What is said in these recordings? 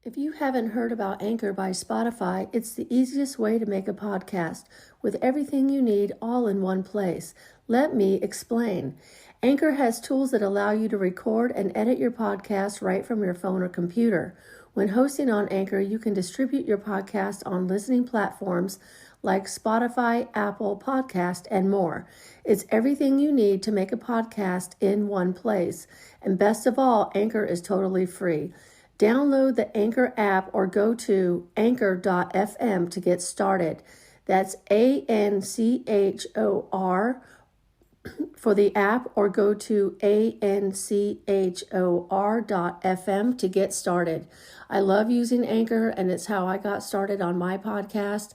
If you haven't heard about Anchor by Spotify, it's the easiest way to make a podcast with everything you need all in one place. Let me explain. Anchor has tools that allow you to record and edit your podcast right from your phone or computer. When hosting on Anchor, you can distribute your podcast on listening platforms like Spotify, Apple Podcast, and more. It's everything you need to make a podcast in one place. And best of all, Anchor is totally free. Download the Anchor app or go to anchor.fm to get started. That's ANCHOR for the app, or go to ANCHOR.fm to get started. I love using Anchor, and it's how I got started on my podcast,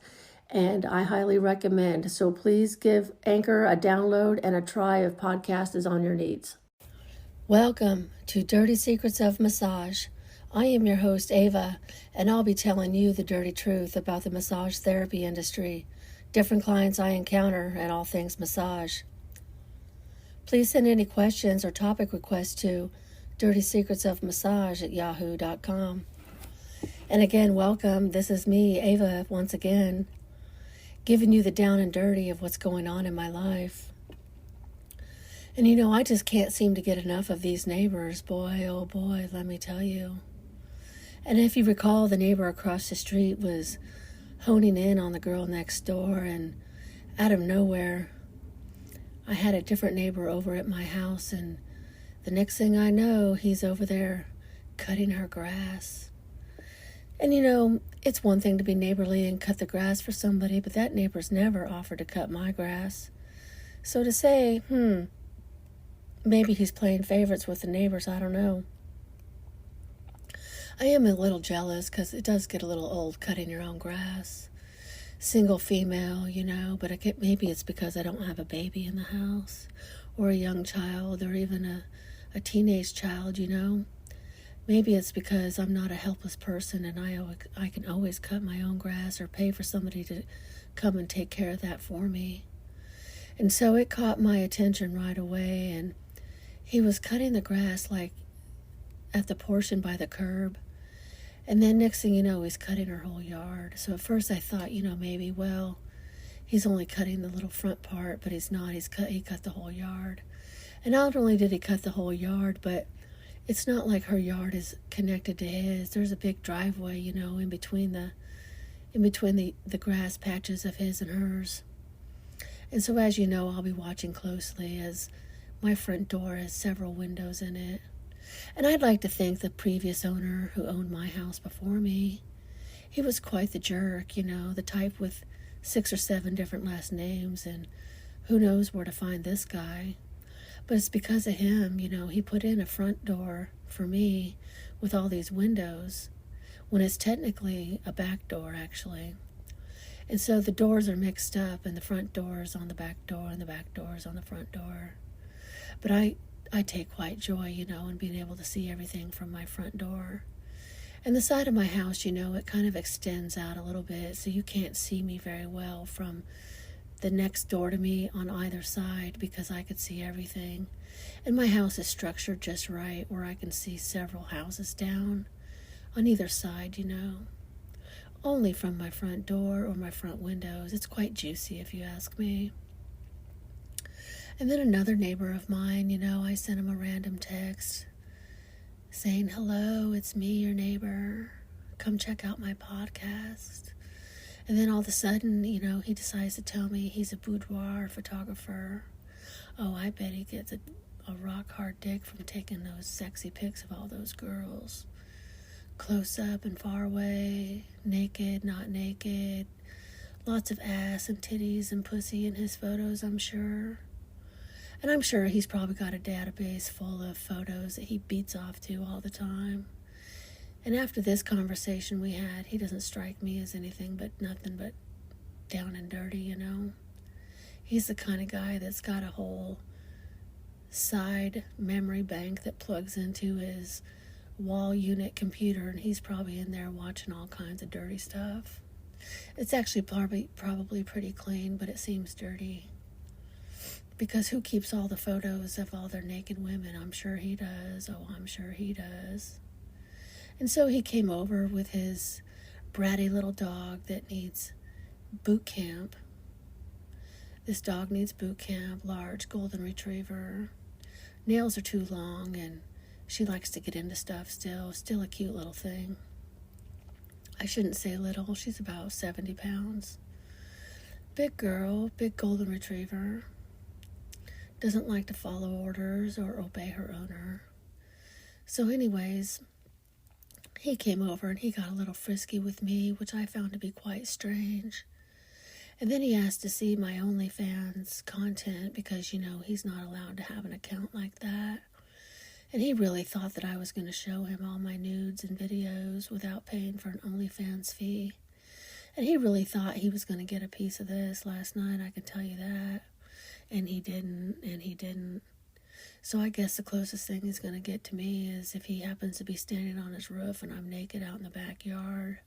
and I highly recommend. So please give Anchor a download and a try if podcast is on your needs. Welcome to Dirty Secrets of Massage. I am your host, Ava, and I'll be telling you the dirty truth about the massage therapy industry, different clients I encounter, and all things massage. Please send any questions or topic requests to dirtysecretsofmassage@yahoo.com. And again, welcome. This is me, Ava, once again, giving you the down and dirty of what's going on in my life. And I just can't seem to get enough of these neighbors. Boy, oh boy, let me tell you. And if you recall, the neighbor across the street was honing in on the girl next door, and out of nowhere, I had a different neighbor over at my house, and the next thing I know, he's over there cutting her grass. And it's one thing to be neighborly and cut the grass for somebody, but that neighbor's never offered to cut my grass. So to say, maybe he's playing favorites with the neighbors, I don't know. I am a little jealous because it does get a little old cutting your own grass. Single female, but maybe it's because I don't have a baby in the house, or a young child, or even a teenage child, Maybe it's because I'm not a helpless person and I can always cut my own grass or pay for somebody to come and take care of that for me. And so it caught my attention right away, and he was cutting the grass like at the portion by the curb. And then next thing you know, he's cutting her whole yard. So at first I thought, maybe, he's only cutting the little front part, but he's not. He cut the whole yard. And not only did he cut the whole yard, but it's not like her yard is connected to his. There's a big driveway, in between the grass patches of his and hers. And so as you know, I'll be watching closely as my front door has several windows in it. And I'd like to think the previous owner who owned my house before me, he was quite the jerk, the type with 6 or 7 different last names, and who knows where to find this guy. But it's because of him, he put in a front door for me with all these windows, when it's technically a back door, actually. And so the doors are mixed up, and the front door is on the back door, and the back door is on the front door. But I take quite joy, in being able to see everything from my front door. And the side of my house, it kind of extends out a little bit, so you can't see me very well from the next door to me on either side, because I could see everything. And my house is structured just right where I can see several houses down on either side, Only from my front door or my front windows. It's quite juicy, if you ask me. And then another neighbor of mine, I sent him a random text saying, "Hello, it's me, your neighbor. Come check out my podcast." And then all of a sudden, he decides to tell me he's a boudoir photographer. Oh, I bet he gets a rock hard dick from taking those sexy pics of all those girls. Close up and far away, naked, not naked. Lots of ass and titties and pussy in his photos, I'm sure. And I'm sure he's probably got a database full of photos that he beats off to all the time. And after this conversation we had, he doesn't strike me as nothing but down and dirty, He's the kind of guy that's got a whole side memory bank that plugs into his wall unit computer, and he's probably in there watching all kinds of dirty stuff. It's actually probably pretty clean, but it seems dirty. Because who keeps all the photos of all their naked women? I'm sure he does. Oh, I'm sure he does. And so he came over with his bratty little dog that needs boot camp. This dog needs boot camp, large golden retriever. Nails are too long and she likes to get into stuff still a cute little thing. I shouldn't say little, she's about 70 pounds. Big girl, big golden retriever. Doesn't like to follow orders or obey her owner. So anyways, he came over and he got a little frisky with me, which I found to be quite strange. And then he asked to see my OnlyFans content because, he's not allowed to have an account like that. And he really thought that I was going to show him all my nudes and videos without paying for an OnlyFans fee. And he really thought he was going to get a piece of this last night, I can tell you that. And he didn't. So I guess the closest thing he's going to get to me is if he happens to be standing on his roof and I'm naked out in the backyard.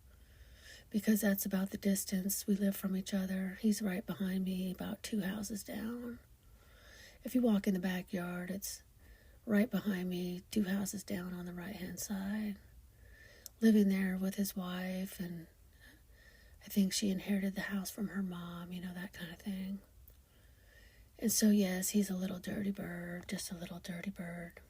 Because that's about the distance we live from each other. He's right behind me, about 2 houses down. If you walk in the backyard, it's right behind me, 2 houses down on the right-hand side. Living there with his wife, and I think she inherited the house from her mom, that kind of thing. And so, yes, he's a little dirty bird, just a little dirty bird.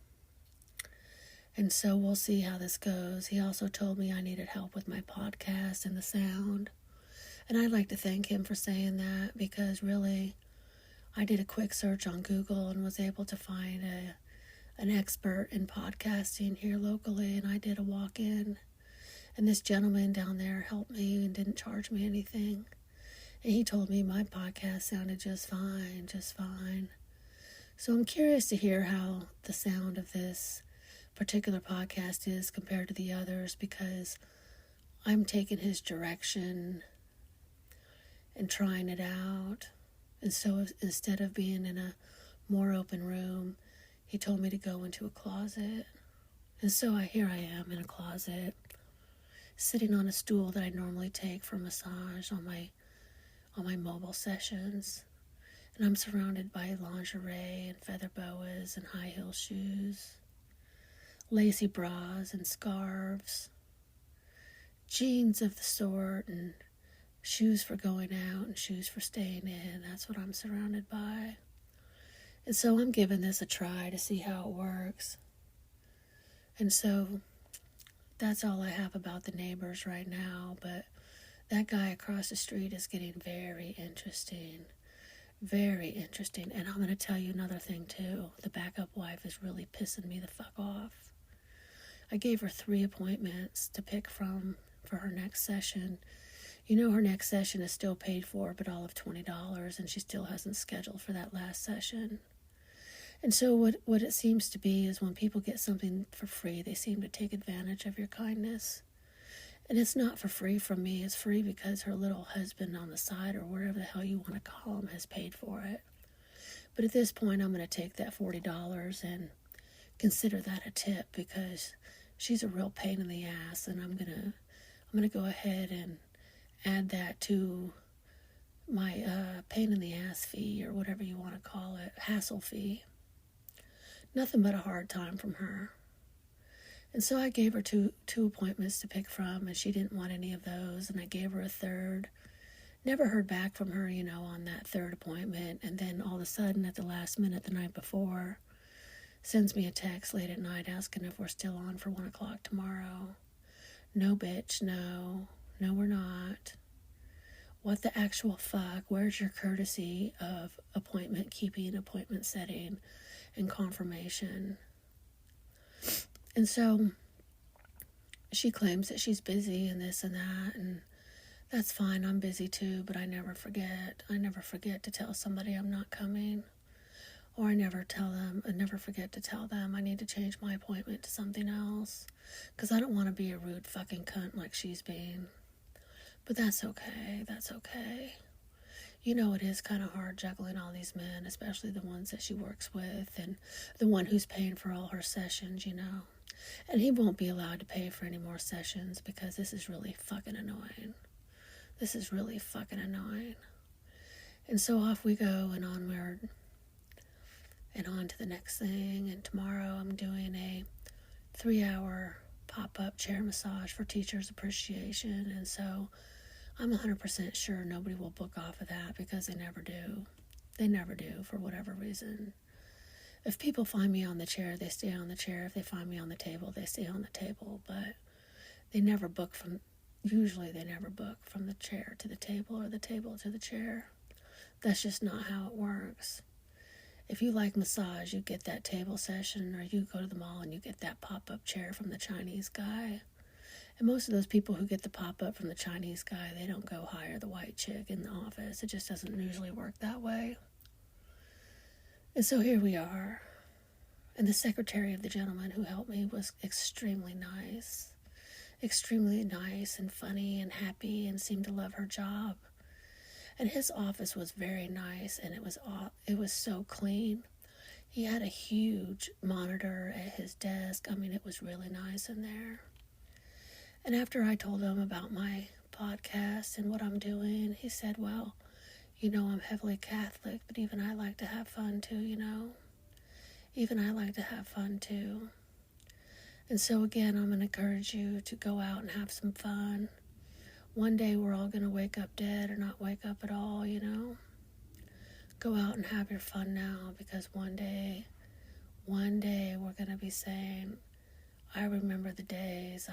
And so we'll see how this goes. He also told me I needed help with my podcast and the sound. And I'd like to thank him for saying that because really, I did a quick search on Google and was able to find an expert in podcasting here locally, and I did a walk-in. And this gentleman down there helped me and didn't charge me anything. And he told me my podcast sounded just fine. So I'm curious to hear how the sound of this particular podcast is compared to the others because I'm taking his direction and trying it out. And so instead of being in a more open room, he told me to go into a closet. And so here I am in a closet, sitting on a stool that I normally take for massage on my mobile sessions. And I'm surrounded by lingerie and feather boas and high heel shoes, lacy bras and scarves, jeans of the sort, and shoes for going out and shoes for staying in. That's what I'm surrounded by. And so I'm giving this a try to see how it works. And so that's all I have about the neighbors right now, but that guy across the street is getting very interesting. Very interesting. And I'm going to tell you another thing too. The backup wife is really pissing me the fuck off. I gave her 3 appointments to pick from for her next session. Her next session is still paid for, but all of $20, and she still hasn't scheduled for that last session. And so what it seems to be is when people get something for free, they seem to take advantage of your kindness. And it's not for free from me. It's free because her little husband on the side, or wherever the hell you want to call him, has paid for it. But at this point, I'm going to take that $40 and consider that a tip because she's a real pain in the ass. And I'm gonna go ahead and add that to my pain in the ass fee, or whatever you want to call it, hassle fee. Nothing but a hard time from her. And so I gave her two appointments to pick from, and she didn't want any of those, and I gave her a third. Never heard back from her, on that third appointment, and then all of a sudden, at the last minute the night before, sends me a text late at night asking if we're still on for 1 o'clock tomorrow. No, bitch, no. No, we're not. What the actual fuck? Where's your courtesy of appointment keeping, appointment setting, and confirmation? And so she claims that she's busy and this and that, and that's fine. I'm busy too, but I never forget. I never forget to tell somebody I'm not coming. Or I never forget to tell them I need to change my appointment to something else. Because I don't want to be a rude fucking cunt like she's being. But that's okay. It is kind of hard juggling all these men, especially the ones that she works with, and the one who's paying for all her sessions, And he won't be allowed to pay for any more sessions because this is really fucking annoying. And so off we go and onward and on to the next thing. And tomorrow I'm doing a 3-hour pop-up chair massage for Teachers Appreciation, and so I'm 100% sure nobody will book off of that because they never do. They never do, for whatever reason. If people find me on the chair, they stay on the chair. If they find me on the table, they stay on the table. But usually they never book from the chair to the table or the table to the chair. That's just not how it works. If you like massage, you get that table session, or you go to the mall and you get that pop-up chair from the Chinese guy. And most of those people who get the pop-up from the Chinese guy, they don't go hire the white chick in the office. It just doesn't usually work that way. And so here we are. And the secretary of the gentleman who helped me was extremely nice and funny and happy and seemed to love her job. And his office was very nice, and it was so clean. He had a huge monitor at his desk. I mean, it was really nice in there. And after I told him about my podcast and what I'm doing, he said, well, I'm heavily Catholic, but even I like to have fun too, Even I like to have fun too. And so again, I'm going to encourage you to go out and have some fun. One day we're all going to wake up dead or not wake up at all, Go out and have your fun now, because one day we're going to be saying, I remember the days.